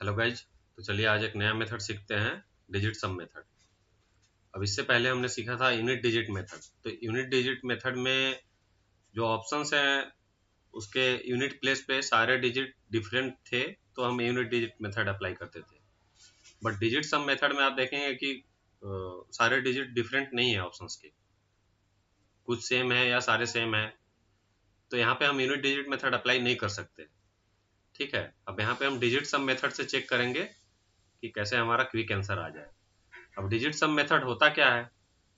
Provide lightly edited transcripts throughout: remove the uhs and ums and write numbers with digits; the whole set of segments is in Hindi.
Hello guys. तो चलिए आज एक नया मेथड सीखते हैं, डिजिट सम मेथड। अब इससे पहले हमने सीखा था यूनिट डिजिट मेथड। तो यूनिट डिजिट मेथड में जो ऑप्शंस हैं उसके यूनिट प्लेस पे सारे डिजिट डिफरेंट थे, तो हम यूनिट डिजिट मेथड अप्लाई करते थे। बट डिजिट सम मेथड में आप देखेंगे कि सारे डिजिट डिफरेंट नहीं है ऑप्शंस के, कुछ सेम है या सारे सेम है। तो यहाँ पे हम यूनिट डिजिट मेथड अप्लाई नहीं कर सकते। ठीक है, अब यहाँ पे हम डिजिट सम मेथड से चेक करेंगे कि कैसे हमारा क्विक आंसर आ जाए। अब डिजिट सम मेथड होता क्या है,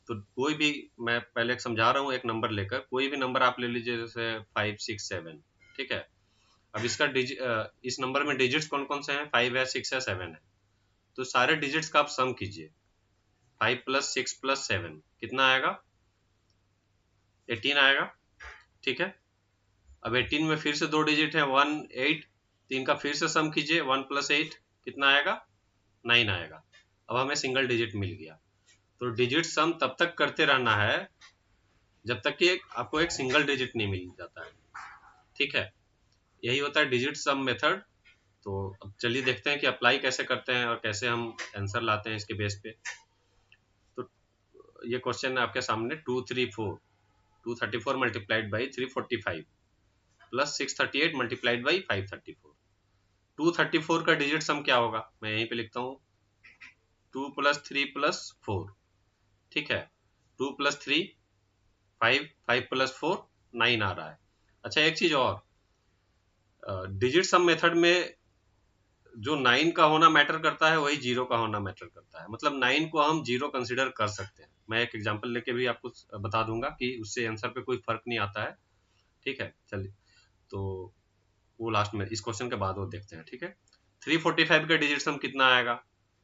तो कोई भी, मैं पहले एक समझा रहा हूँ, एक नंबर लेकर कोई भी नंबर आप ले लीजिए, जैसे 5 6 7। ठीक है, अब इसका इस नंबर में डिजिट्स कौन कौन से हैं, 5 है, 6 है, 7 है। तो सारे डिजिट्स का आप सम कीजिए। 5 + 6 + 7 कितना आएगा, 18 आएगा। ठीक है, अब 18 में फिर से दो डिजिट है 1 8, तो इनका फिर से सम कीजिए। 1 + 8 कितना आएगा, 9 आएगा। अब हमें सिंगल डिजिट मिल गया। तो डिजिट सम तब तक करते रहना है जब तक कि आपको एक सिंगल डिजिट नहीं मिल जाता है। ठीक है, यही होता है डिजिट सम मेथड। तो अब चलिए देखते हैं कि अप्लाई कैसे करते हैं और कैसे हम आंसर लाते हैं इसके बेस पे। तो ये क्वेश्चन है आपके सामने, 234 234 multiplied by 345 plus 638 multiplied by 534। 234 का डिजिट सम क्या होगा, मैं यहीं पे लिखता हूँ, 2 + 3 + 4। ठीक है, 2 + 3 5, 5 + 4 9 आ रहा है। अच्छा, एक चीज और, डिजिट सम मेथड में जो 9 का होना मैटर करता है वही 0 का होना मैटर करता है। मतलब 9 को हम 0 कंसिडर कर सकते हैं। मैं एक एग्जांपल लेके भी आपको बता दूंगा कि उससे आंसर पे कोई फर्क नहीं आता है। ठीक है, चलिए, तो वो लास्ट में इस क्वेश्चन के बाद वो देखते हैं। ठीक है, 345 का डिजिट सम कितना आएगा,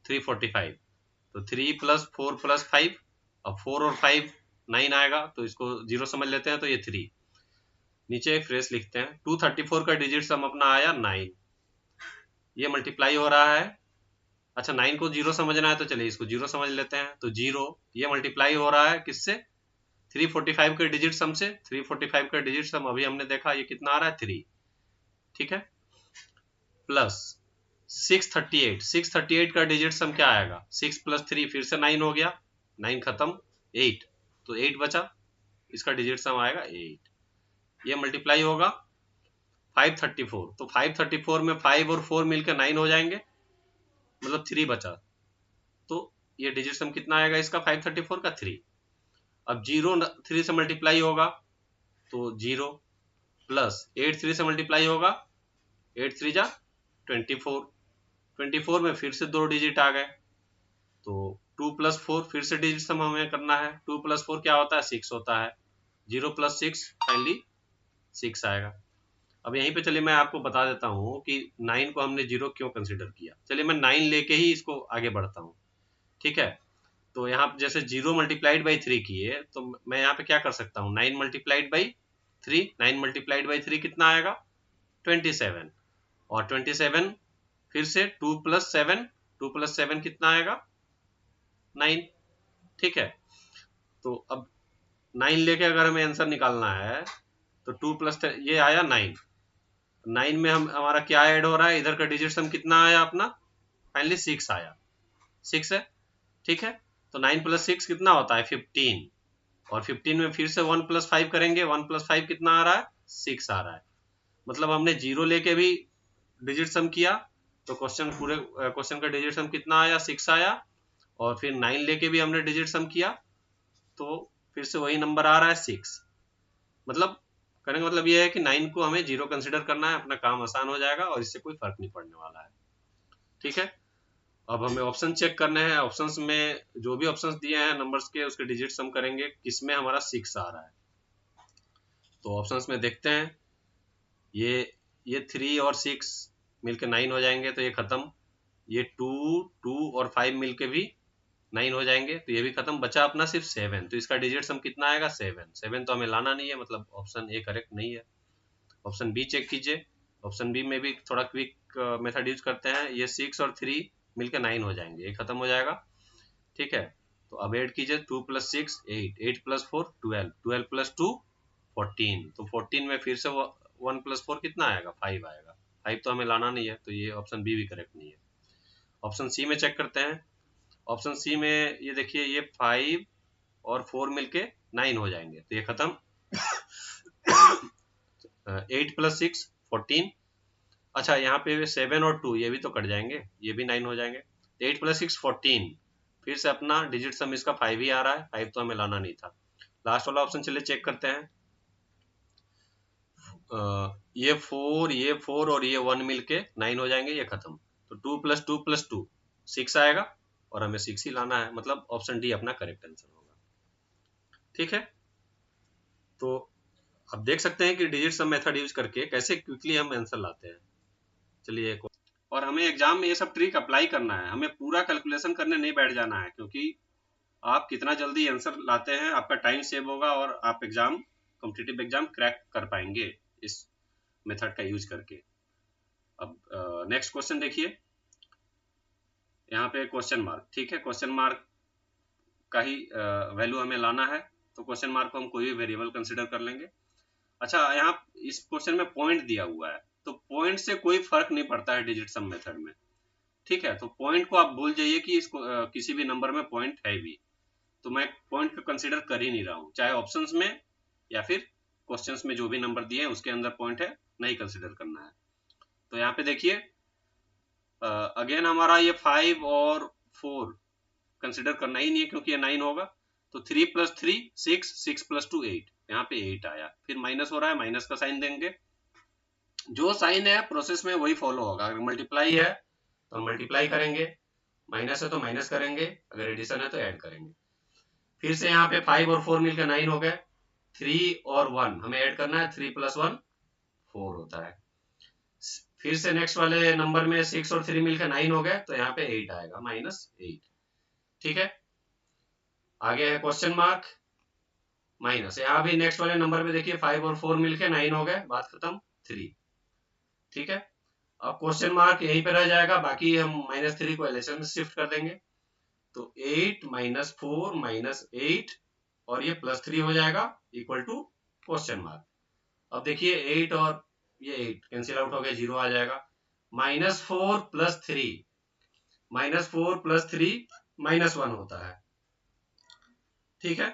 345। तो 3 + 4 + 5, अब 4 और 5 9 आएगा, तो इसको 0 समझ लेते हैं, तो ये 3। नीचे एक फ्रेस लिखते हैं, 234 का डिजिट सम अपना आया 9, ये मल्टीप्लाई हो रहा है। अच्छा, 9 को 0 समझना है तो चलिए इसको 0 समझ लेते हैं। तो 0 ये मल्टीप्लाई हो रहा है किससे, 345 के डिजिट सम से। 345 का डिजिट सम अभी हमने देखा, ये कितना आ रहा है, 3। ठीक है, प्लस 638। 638 का डिजिट सम क्या आएगा, 6 + 3 फिर से 9 हो गया, 9 खत्म, 8, तो 8 बचा, इसका डिजिट सम आएगा 8। ये मल्टीप्लाई होगा 534, तो 534 में 5 और 4 मिलकर 9 हो जाएंगे, मतलब 3 बचा। तो ये डिजिट सम कितना आएगा इसका, 534 का 3। अब 0 3 से मल्टीप्लाई होगा तो 0, प्लस 8 3 से मल्टीप्लाई होगा, 8 3 जा 24। 24 में फिर से दो डिजिट आ गए, तो 2 + 4 फिर से डिजिट सम हमें करना है। 2 + 4 क्या होता है, 6 होता है। 0 + 6 फाइनली 6 आएगा। अब यहीं पे चलिए मैं आपको बता देता हूँ कि 9 को हमने 0 क्यों कंसिडर किया। चलिए मैं 9 लेके ही इसको आगे बढ़ता हूँ। ठीक है, तो यहाँ पे जैसे 0 मल्टीप्लाइड बाई 3 किए, तो मैं यहाँ पे क्या कर सकता हूँ, 9 मल्टीप्लाइड बाई 3। 9 मल्टीप्लाइड बाई 3 कितना आएगा, 27। और 27 फिर से 2 + 7, 2 + 7 कितना आएगा, 9। ठीक है, तो अब 9 लेके अगर हमें आंसर निकालना है, तो 2 + ये आया 9। 9 में हम हमारा क्या ऐड हो रहा है, इधर का डिजिट सम कितना आया अपना, फाइनली 6 आया, 6 है। ठीक है, तो 9 + 6 कितना होता है, 15। और 15 में फिर से 1 + 5 करेंगे, 1 + 5 कितना आ रहा है, 6 आ रहा है। मतलब हमने 0 लेके भी डिजिट सम किया, तो क्वेश्चन का डिजिट सम कितना आया, 6 आया। और फिर 9 लेके भी हमने डिजिट सम किया, तो फिर से वही नंबर आ रहा है, 6। मतलब कहने का मतलब ये है कि 9 को हमें 0 कंसिडर करना है, अपना काम आसान हो जाएगा और इससे कोई फर्क नहीं पड़ने वाला है। ठीक है, अब हमें ऑप्शन चेक करने हैं। ऑप्शंस में जो भी ऑप्शंस दिए हैं नंबर्स के, उसके डिजिट सम करेंगे, किसमें हमारा 6 आ रहा है। तो ऑप्शंस में देखते हैं, ये 3 और 6 मिलके 9 हो जाएंगे, तो ये खत्म। ये 2 2 और 5 मिलके भी 9 हो जाएंगे, तो ये भी खत्म। बचा अपना सिर्फ 7, तो इसका डिजिट सम कितना आएगा, 7। 7 तो हमें लाना नहीं है, मतलब ऑप्शन ए करेक्ट नहीं है। ऑप्शन बी चेक कीजिए। ऑप्शन बी में भी थोड़ा क्विक मेथड यूज करते हैं। ये 6 और 3 मिलकर 9 हो जाएंगे, ये खत्म हो जाएगा। ठीक है, तो अब ऐड कीजिए, 2 + 6 8, 8 + 4 12, 12 + 2 14। तो 14 में फिर से 1 + 4 कितना आएगा, 5 आएगा। 5 तो हमें लाना नहीं है, तो ये ऑप्शन बी भी करेक्ट नहीं है। ऑप्शन सी में चेक करते हैं। ऑप्शन सी में ये देखिए, ये 5 और 4 मिलके 9 हो जाएंगे, तो ये खत्म। 8 + 6 14। अच्छा, यहाँ पे 7 और 2 ये भी तो कट जाएंगे, ये भी 9 हो जाएंगे। 8 + 6 14। फिर से अपना डिजिट सम इसका 5 ही आ रहा है, 5 तो हमें लाना नहीं था। लास्ट वाला ऑप्शन चलिए चेक करते हैं। ये 4 और ये 1 मिलके 9 हो जाएंगे, ये खत्म। तो 2 + 2 + 2 6 आएगा, और हमें 6 ही लाना है, मतलब ऑप्शन डी अपना करेक्ट आंसर होगा। ठीक है, तो अब देख सकते हैं कि डिजिट सम मेथड यूज करके कैसे क्विकली हम आंसर लाते हैं। चलिए एक और हमें एग्जाम में ये सब ट्रिक अप्लाई करना है, हमें पूरा कैलकुलेशन करने नहीं बैठ जाना है, क्योंकि आप कितना जल्दी आंसर लाते हैं आपका टाइम सेव होगा और आप एग्जाम कॉम्पिटिटिव एग्जाम क्रैक कर पाएंगे इस मेथड का यूज करके। अब नेक्स्ट क्वेश्चन देखिए, यहाँ पे क्वेश्चन मार्क। ठीक है, क्वेश्चन मार्क का ही वैल्यू हमें लाना है, तो क्वेश्चन मार्क को हम कोई भी वेरिएबल कंसिडर कर लेंगे। अच्छा, यहाँ इस क्वेश्चन में पॉइंट दिया हुआ है, तो पॉइंट से कोई फर्क नहीं पड़ता है डिजिट सम मेथड में। ठीक है, तो पॉइंट को आप भूल जाइए कि इसको किसी भी नंबर में पॉइंट है भी, तो मैं पॉइंट को कंसिडर कर ही नहीं रहा हूँ, चाहे ऑप्शंस में या फिर क्वेश्चंस में जो भी नंबर दिए हैं उसके अंदर पॉइंट है, नहीं कंसिडर करना है। तो यहाँ पे देखिए अगेन हमारा ये 5 और 4 कंसिडर करना ही नहीं है, क्योंकि ये 9 होगा। तो 3 + 3 6, 6 + 2 8, यहाँ पे 8 आया। फिर माइनस हो रहा है, माइनस का साइन देंगे, जो साइन है प्रोसेस में वही फॉलो होगा। अगर मल्टीप्लाई है तो हम मल्टीप्लाई करेंगे, माइनस है तो माइनस करेंगे, अगर एडिशन है तो ऐड करेंगे। फिर से यहाँ पे 5 और 4 मिलकर 9 हो गए। 3 और 1 हमें ऐड करना है, 3 + 1 4 होता है। फिर से नेक्स्ट वाले नंबर में 6 और 3 मिलकर 9 हो गए, तो यहाँ पे 8 आएगा, -8। ठीक है, आगे है क्वेश्चन मार्क माइनस। यहाँ भी नेक्स्ट वाले नंबर में देखिए 5 और 4 मिलके 9 हो गए, बात खत्म, 3। ठीक है, अब क्वेश्चन मार्क यहीं पे रह जाएगा, बाकी हम -3 को एलएचएस में शिफ्ट कर देंगे। तो 8 - 4 - 8 और ये +3 हो जाएगा, इक्वल टू क्वेश्चन मार्क। अब देखिए 8 और ये 8 कैंसिल आउट हो गया, 0 आ जाएगा। -4 + 3, -4 + 3 -1 होता है। ठीक है,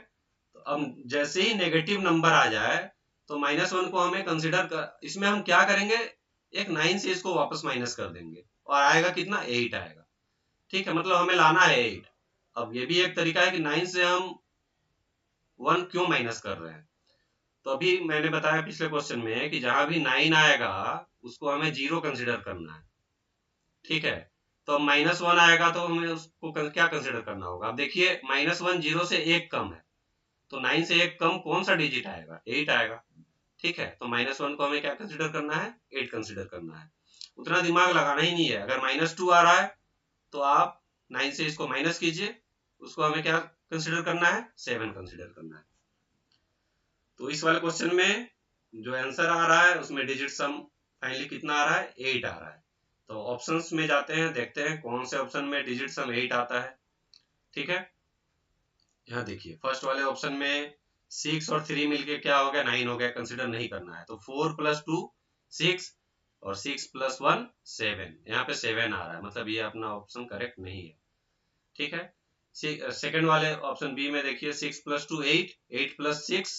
तो अब जैसे ही नेगेटिव नंबर आ जाए तो -1 को हमें कंसिडर कर, इसमें हम क्या करेंगे, एक 9 से इसको वापस माइनस कर देंगे और आएगा कितना, 8 आएगा। ठीक है, मतलब हमें लाना है 8। अब ये भी एक तरीका है कि 9 से हम 1 क्यों माइनस कर रहे हैं। तो अभी मैंने बताया पिछले क्वेश्चन में कि जहां भी 9 आएगा उसको हमें 0 कंसिडर करना है। ठीक है, तो अब -1 आएगा तो हमें उसको क्या कंसिडर करना होगा। अब देखिए -1 0 से 1 कम है, तो 9 से 1 कम कौन सा डिजिट आएगा, 8 आएगा। ठीक है, तो -1 को हमें क्या कंसिडर करना है, 8 कंसिडर करना है। उतना दिमाग लगाना ही नहीं है। अगर -2 आ रहा है तो आप 9 से इसको माइनस कीजिए, उसको हमें क्या कंसिडर करना है, 7 कंसिडर करना है। तो इस वाले क्वेश्चन में जो आंसर आ रहा है उसमें डिजिट सम फाइनली कितना आ रहा है, 8 आ रहा है। तो ऑप्शंस में जाते हैं, देखते हैं कौन से ऑप्शन में डिजिट सम 8 आता है। ठीक है, यहाँ देखिए फर्स्ट वाले ऑप्शन में 6 और 3 मिलके क्या हो गया, 9 हो गया, कंसिडर नहीं करना है। तो 4 + 2 6 और 6 + 1 7, यहाँ पे 7 आ रहा है, मतलब ये अपना ऑप्शन करेक्ट नहीं है। ठीक है, सेकंड वाले ऑप्शन बी में देखिए 6 + 2 8, 8 + 6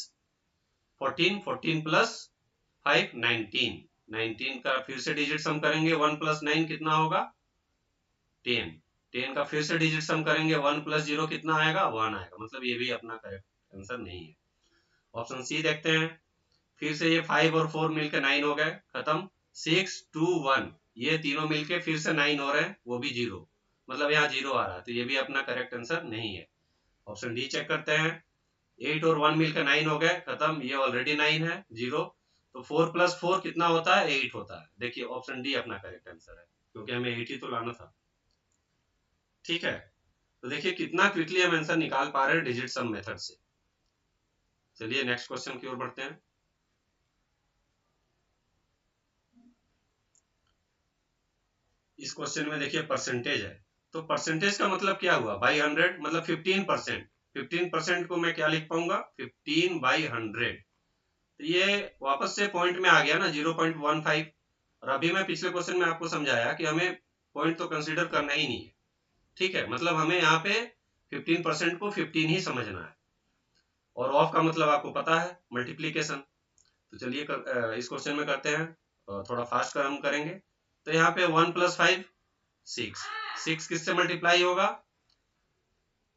14, 14 + 5 19, 19 का फिर से डिजिट सम करेंगे, 1 + 9 कितना होगा, 10, 10 का फिर से डिजिट सम करेंगे, 1 + 0 कितना आएगा, 1 आएगा, मतलब ये भी अपना करेक्ट आंसर नहीं है। ऑप्शन सी देखते हैं, फिर से ये 5 और 4 मिलकर 9 हो गए, खत्म। 6 2 1 ये तीनों मिलके फिर से 9 हो रहे हैं, वो भी 0, मतलब यहाँ 0 आ रहा है, तो ये भी अपना करेक्ट आंसर नहीं है। ऑप्शन डी चेक करते हैं, 8 और 1 मिलकर 9 हो गए, खत्म, ये ऑलरेडी 9 है, 0। तो 4 + 4 कितना होता है, 8 होता है। देखिए ऑप्शन डी अपना करेक्ट आंसर है, क्योंकि हमें 8 ही तो लाना था। ठीक है, तो देखिए कितना क्विकली हम आंसर निकाल पा रहे हैं डिजिट सम मेथड से। चलिए नेक्स्ट क्वेश्चन की ओर बढ़ते हैं। इस क्वेश्चन में देखिए परसेंटेज है, तो परसेंटेज का मतलब क्या हुआ, बाई 100, मतलब 15%। 15% को मैं क्या लिख पाऊंगा, 15/100। तो ये वापस से पॉइंट में आ गया ना, 0.15। और अभी मैं पिछले क्वेश्चन में आपको समझाया कि हमें पॉइंट तो कंसिडर करना ही नहीं है, ठीक है। मतलब हमें यहाँ पे 15% को 15 ही समझना है, और ऑफ का मतलब आपको पता है मल्टीप्लीकेशन। तो चलिए इस क्वेश्चन में करते हैं, थोड़ा फास्ट हम करेंगे। तो यहाँ पे 1 + 5 6, 6 किससे मल्टीप्लाई होगा,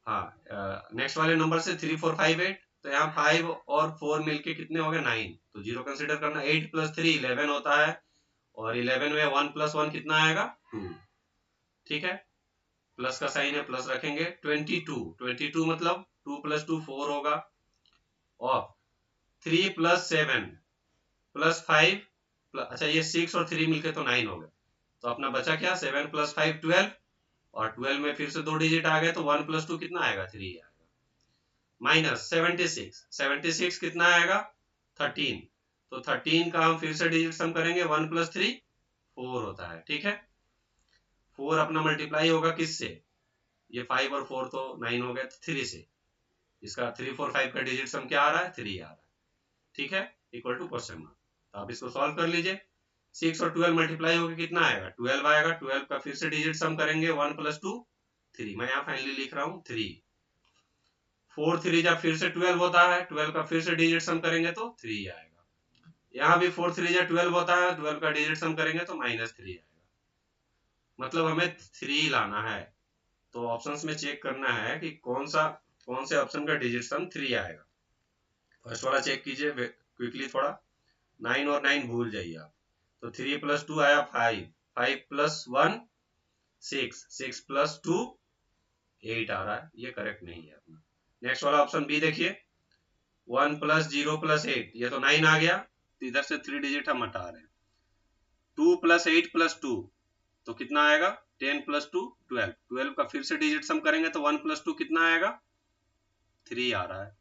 हाँ नेक्स्ट वाले नंबर से 3 4 5 8, तो यहाँ 5 और 4 मिलके कितने हो गए 9, तो 0 कंसिडर करना। 8 + 3 11 होता है, और 11 में 1 + 1 कितना आएगा 2, ठीक है। प्लस का साइन है, प्लस रखेंगे। 22 मतलब 2 + 2 4 होगा, और 3 + 7 + 5 अच्छा ये 6 और 3 मिलके तो 9 हो गए, तो अपना बचा क्या 7 + 5 12, और 12 में फिर से 2 डिजिट आ गए, तो 1 + 2 कितना आएगा 3 आएगा। माइनस 76 कितना आएगा 13, तो 13 का हम फिर से डिजिट सम करेंगे, 1 + 3 4 होता है, ठीक है। 4 अपना मल्टीप्लाई होगा किससे, ये 5 और 4 तो 9 हो गए, 3 से। इसका 3 4 5 का डिजिट सम क्या आ रहा है 3 आ रहा है, ठीक है, इक्वल टू क्वेश्चन मार्क। तो आप इसको सॉल्व कर लीजिए। 6 और 12 मल्टीप्लाई होकर कितना आएगा 12 आएगा, 12 का फिर से डिजिट सम करेंगे, 1 + 2 3, मैं यहाँ फाइनली लिख रहा हूँ 3। 4 3 जब फिर से 12 होता है, 12 का फिर से डिजिट सम करेंगे तो 3 आएगा। यहाँ भी 4 3 जब 12 होता है, 12 का डिजिट सम करेंगे तो -3 आएगा। मतलब हमें 3 लाना है, तो ऑप्शंस में चेक करना है कि कौन से ऑप्शन का डिजिट सम 3 आएगा। फर्स्ट वाला चेक कीजिए क्विकली थोड़ा, 9 और 9 भूल जाइए आप। तो 3 + 2 आया 5, 5 + 1 6, 6 + 2 8 आ रहा है, ये करेक्ट नहीं है अपना। नेक्स्ट वाला ऑप्शन बी देखिए, 1 + 0 + 8, ये तो 9 आ गया, तो इधर से 3 डिजिट हम हटा रहे हैं। 2 + 8 + 2, तो कितना आएगा 10 + 2 12, 12 का फिर से डिजिट सम करेंगे तो 1 + 2 कितना आएगा 3 आ रहा है,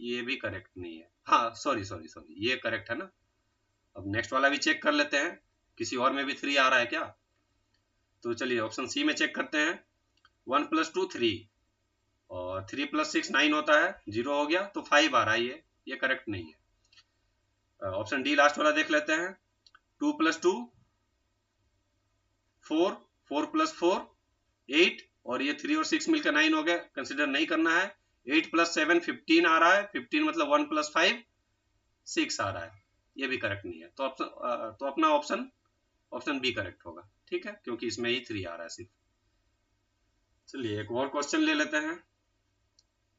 ये भी करेक्ट नहीं है। हाँ सॉरी, ये करेक्ट है ना। अब नेक्स्ट वाला भी चेक कर लेते हैं, किसी और में भी 3 आ रहा है क्या। तो चलिए ऑप्शन सी में चेक करते हैं, 1 + 2 3, और 3 + 6 9 होता है, 0 हो गया, तो 5 आ रहा है, ये करेक्ट नहीं है। ऑप्शन डी लास्ट वाला देख लेते हैं, 2 + 2 4, 4 + 4 8, और ये 3 और 6 मिलकर 9 हो गया, कंसिडर नहीं करना है। 8 + 7 15 आ रहा है, 15 मतलब 1 + 5 6 आ रहा है, ये भी करेक्ट नहीं है। तो अपना ऑप्शन बी करेक्ट होगा, ठीक है, क्योंकि इसमें ही 3 आ रहा है सिर्फ। चलिए एक और क्वेश्चन ले लेते हैं।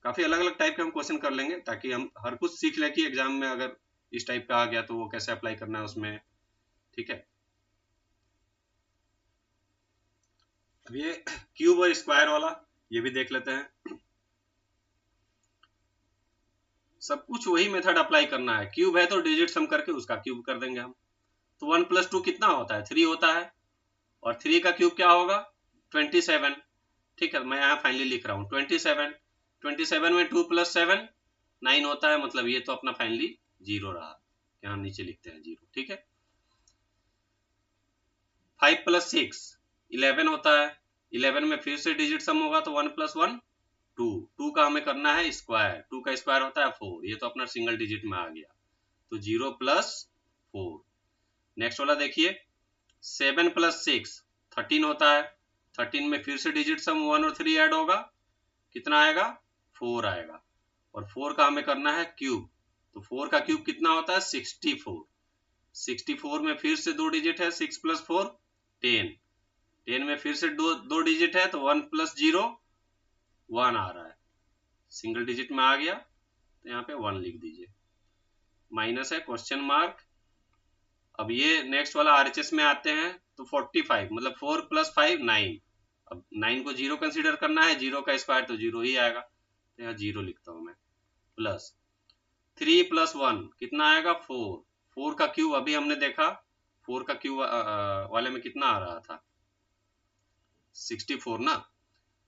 काफी अलग अलग टाइप के हम क्वेश्चन कर लेंगे, ताकि हम हर कुछ सीख लें कि एग्जाम में अगर इस टाइप का आ गया तो वो कैसे अप्लाई करना है उसमें, ठीक है। अब ये क्यूब और स्क्वायर वाला ये भी देख लेते हैं। सब कुछ वही मेथड अप्लाई करना है, क्यूब है तो डिजिट सम करके उसका क्यूब कर देंगे हम। तो 1 + 2 कितना होता है 3 होता है, और 3 का क्यूब क्या होगा 27, ठीक है। मैं यहाँ फाइनली लिख रहा हूँ 27, 27 में 2 + 7 9 होता है, मतलब ये तो अपना फाइनली 0 रहा, यहाँ नीचे लिखते हैं 0, ठीक है। 5 + 6 11 होता है, 11 में फिर से डिजिट सम होगा तो 1 + 1 2, 2 का हमें करना है स्क्वायर, 2 का स्क्वायर होता है 4, ये तो अपना सिंगल डिजिट में आ गया, तो 0 + 4। नेक्स्ट वाला देखिए, 7 + 6 13 होता है, 13 में फिर से डिजिट सम 1 और 3 ऐड होगा, कितना आएगा 4 आएगा, और 4 का हमें करना है क्यूब, तो 4 का क्यूब कितना होता है 64, 64 में फिर से 2 डिजिट है, 6 + 4 10, 10 में फिर से दो डिजिट है, तो 1 + 0 1 आ रहा है, सिंगल डिजिट में आ गया, तो यहाँ पे 1 लिख दीजिए, माइनस है क्वेश्चन मार्क। अब ये नेक्स्ट वाला आरएचएस में आते हैं, तो 45 मतलब 4 + 5 9, अब 9 को 0 कंसीडर करना है, 0 का स्क्वायर तो 0 ही आएगा, तो यहाँ 0 लिखता हूँ मैं, प्लस 3 + 1 कितना आएगा 4, 4 का क्यूब अभी हमने देखा, 4 का क्यूब वाले में कितना आ रहा था 64 ना,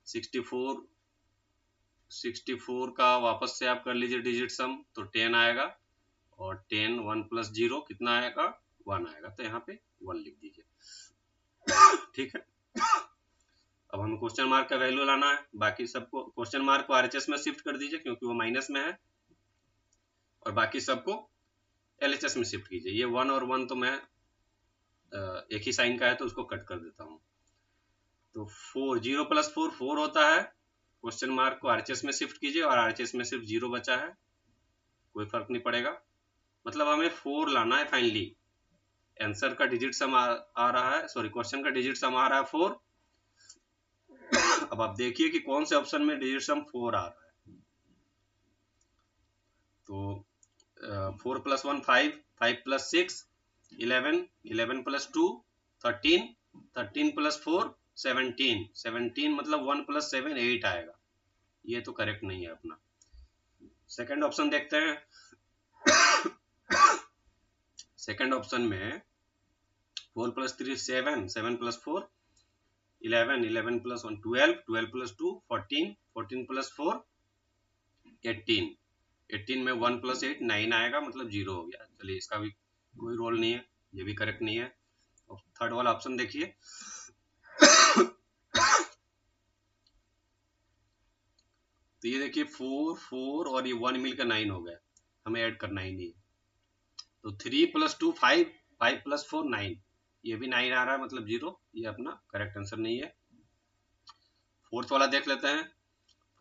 64 64 का वापस से आप कर लीजिए डिजिट सम, तो 10 आएगा, और 10 1 + 0 कितना आएगा 1 आएगा, तो यहाँ पे 1 लिख दीजिए, ठीक है। अब हमें क्वेश्चन मार्क का वैल्यू लाना है, बाकी सबको क्वेश्चन मार्क को आरएचएस में शिफ्ट कर दीजिए क्योंकि वो माइनस में है, और बाकी सबको एलएचएस में शिफ्ट कीजिए। ये 1 और 1 तो मैं एक ही साइन का है तो उसको कट कर देता हूँ। तो 4, 0 + 4 4 होता है। क्वेश्चन मार्क को आरएचएस में शिफ्ट कीजिए और आरएचएस में सिर्फ 0 बचा है, कोई फर्क नहीं पड़ेगा। मतलब हमें 4 लाना है फाइनली। आंसर का डिजिट सम आ रहा है, सॉरी क्वेश्चन का डिजिट सम आ रहा है 4। अब आप देखिए कि कौन से ऑप्शन में डिजिट सम 4 आ रहा है। तो 4 + 1 5, 5 + 6 11, 11 + 2 13, 13 + 4 17, 17 मतलब 1 + 7 8 आएगा। ये तो करेक्ट नहीं है अपना। सेकंड ऑप्शन देखते हैं। सेकंड ऑप्शन में 4 + 3 7, 7 + 4 11, 11 + 1 12, 12 + 2 14, 14 + 4 18, 18 में 1 + 8 9 आएगा, मतलब 0 हो गया। चलिए इसका भी कोई रोल नहीं है, ये भी करेक्ट नहीं है। थर्ड वाला ऑप्शन देखिए। तो ये देखिए 4 4 और ये 1 मिलकर 9 हो गया, हमें ऐड करना ही नहीं है। तो 3 + 2 5, 5 + 4 9, ये भी 9 आ रहा है, मतलब 0। ये अपना करेक्ट आंसर नहीं है। फोर्थ वाला देख लेते हैं।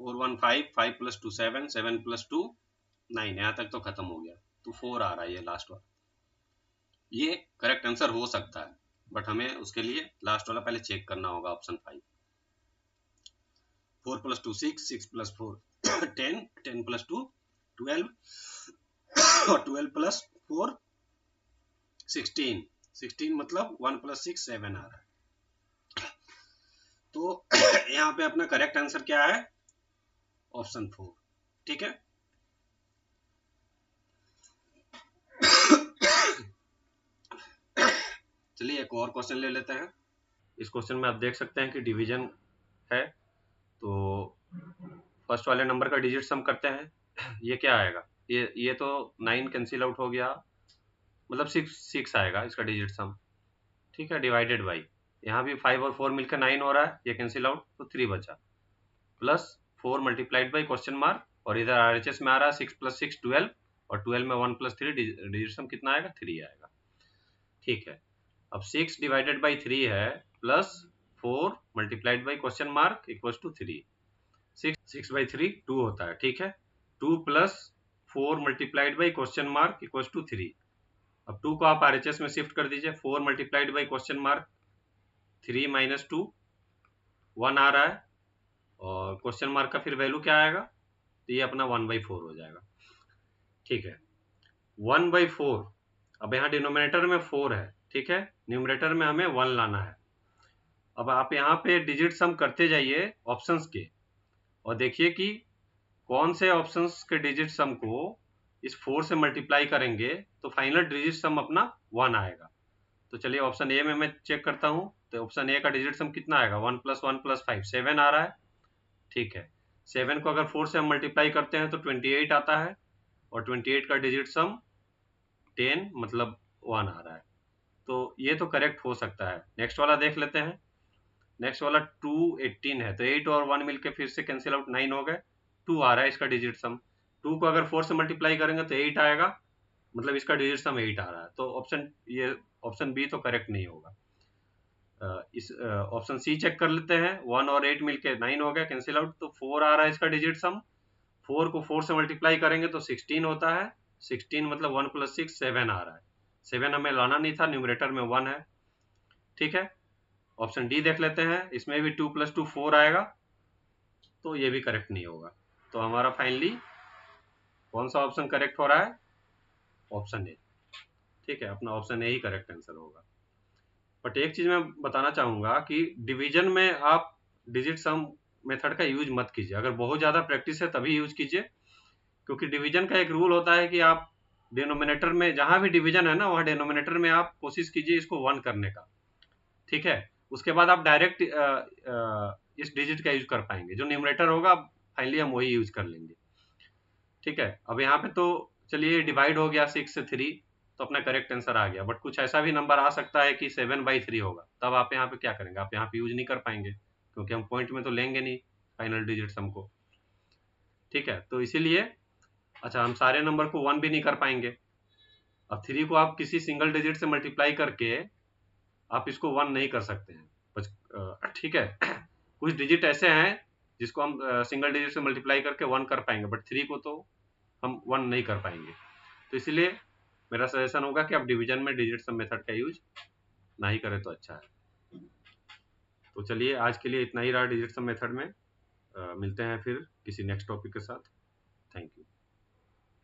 4 1 5, 5 + 2 7, 7 + 2 9, यहाँ तक तो खत्म हो गया। तो 4 आ रहा है ये लास्ट वाला। ये करेक्ट आंसर हो सकता है, बट हमें उसके लिए लास्ट वाला पहले चेक करना होगा, ऑप्शन 5। 4 + 2 6, 6 + 4 10, 10 + 2 12 और 12 + 4 16, 16 मतलब 1 + 6 7 आ रहा है। तो यहाँ पे अपना करेक्ट आंसर क्या है? ऑप्शन 4। ठीक है। चलिए एक और क्वेश्चन ले लेते हैं। इस क्वेश्चन में आप देख सकते हैं कि डिवीजन है। तो फर्स्ट वाले नंबर का डिजिट सम करते हैं। ये क्या आएगा? ये तो 9 कैंसिल आउट हो गया, मतलब 6 आएगा इसका डिजिट सम। ठीक है, डिवाइडेड बाई, यहाँ भी 5 और 4 मिलकर 9 हो रहा है, ये कैंसिल आउट, तो 3 बचा, plus 4 multiplied by question mark, और इधर आरएचएस में आ रहा है 6 + 6 12, और 12 में 1 + 3 डिजिट सम कितना आएगा? 3 आएगा। ठीक है, अब 6 डिवाइडेड बाई 3 है, plus 4 multiplied by question mark equals to 3। 6/3 2 होता है। ठीक है, 2 + 4 multiplied by question mark equals to 3। अब 2 को आप आरएचएस में शिफ्ट कर दीजिए। 4 मल्टीप्लाइड बाई क्वेश्चन मार्क 3 - 2 1 आ रहा है, और क्वेश्चन मार्क का फिर वैल्यू क्या आएगा? तो ये अपना 1/4 हो जाएगा। ठीक है, 1/4। अब यहाँ डिनोमिनेटर में 4 है, ठीक है, न्यूमरेटर में हमें 1 लाना है। अब आप यहाँ पे डिजिट सम करते जाइए ऑप्शंस के, और देखिए कि कौन से ऑप्शंस के डिजिट सम को इस 4 से मल्टीप्लाई करेंगे तो फाइनल डिजिट सम अपना 1 आएगा। तो चलिए ऑप्शन ए में मैं चेक करता हूँ। तो ऑप्शन ए का डिजिट सम कितना आएगा? 1 + 1 + 5 7 आ रहा है। ठीक है, 7 को अगर 4 से हम मल्टीप्लाई करते हैं तो 28 आता है, और 28 का डिजिट सम 10 मतलब 1 आ रहा है। तो ये तो करेक्ट हो सकता है। नेक्स्ट वाला देख लेते हैं। नेक्स्ट वाला 2 18 है, तो 8 और 1 मिलके फिर से कैंसिल आउट 9 हो गए, 2 आ रहा है इसका डिजिट सम। 2 को अगर 4 से मल्टीप्लाई करेंगे तो 8 आएगा, मतलब इसका डिजिट सम 8 आ रहा है। तो ऑप्शन बी तो करेक्ट नहीं होगा। इस ऑप्शन सी चेक कर लेते हैं। 1 और 8 मिलके 9 हो गया, कैंसिल आउट, तो 4 आ रहा है इसका डिजिट सम। 4 को 4 से मल्टीप्लाई करेंगे तो 16 होता है, 16 मतलब 1 + 6 7 आ रहा है। 7 हमें लाना नहीं था, न्यूमरेटर में 1 है। ठीक है, ऑप्शन डी देख लेते हैं। इसमें भी 2 + 2 4 आएगा, तो ये भी करेक्ट नहीं होगा। तो हमारा फाइनली कौन सा ऑप्शन करेक्ट हो रहा है? Option A. ठीक है, अपना option A he correct answer होगा। बट एक चीज मैं बताना चाहूंगा कि डिवीजन में आप डिजिट सम मेथड का यूज मत कीजिए। अगर बहुत ज्यादा प्रैक्टिस है तभी यूज कीजिए, क्योंकि डिवीजन का एक रूल होता है कि आप डिनोमिनेटर में जहां भी डिवीजन है ना, वहां डिनोमिनेटर में आप कोशिश कीजिए इसको 1 करने का। ठीक है, उसके बाद आप डायरेक्ट इस डिजिट का यूज कर पाएंगे। जो न्यूमरेटर होगा फाइनली हम वही यूज कर लेंगे। ठीक है, अब यहाँ पे तो चलिए डिवाइड हो गया 6 से 3, तो अपना करेक्ट आंसर आ गया। बट कुछ ऐसा भी नंबर आ सकता है कि 7/3 होगा, तब आप यहाँ पे क्या करेंगे? आप यहाँ पे यूज नहीं कर पाएंगे, क्योंकि हम पॉइंट में तो लेंगे नहीं फाइनल डिजिट सम को। ठीक है, तो इसीलिए अच्छा, हम सारे नंबर को 1 भी नहीं कर पाएंगे। अब 3 को आप किसी सिंगल डिजिट से मल्टीप्लाई करके आप इसको 1 नहीं कर सकते हैं, ठीक है। कुछ डिजिट ऐसे हैं जिसको हम सिंगल डिजिट से मल्टीप्लाई करके 1 कर पाएंगे, बट 3 को तो हम 1 नहीं कर पाएंगे। तो इसलिए मेरा सजेशन होगा कि आप डिवीजन में डिजिट सम मेथड का यूज ना ही करें तो अच्छा है। तो चलिए आज के लिए इतना ही रहा डिजिट सम मेथड में। मिलते हैं फिर किसी नेक्स्ट टॉपिक के साथ। Thank you.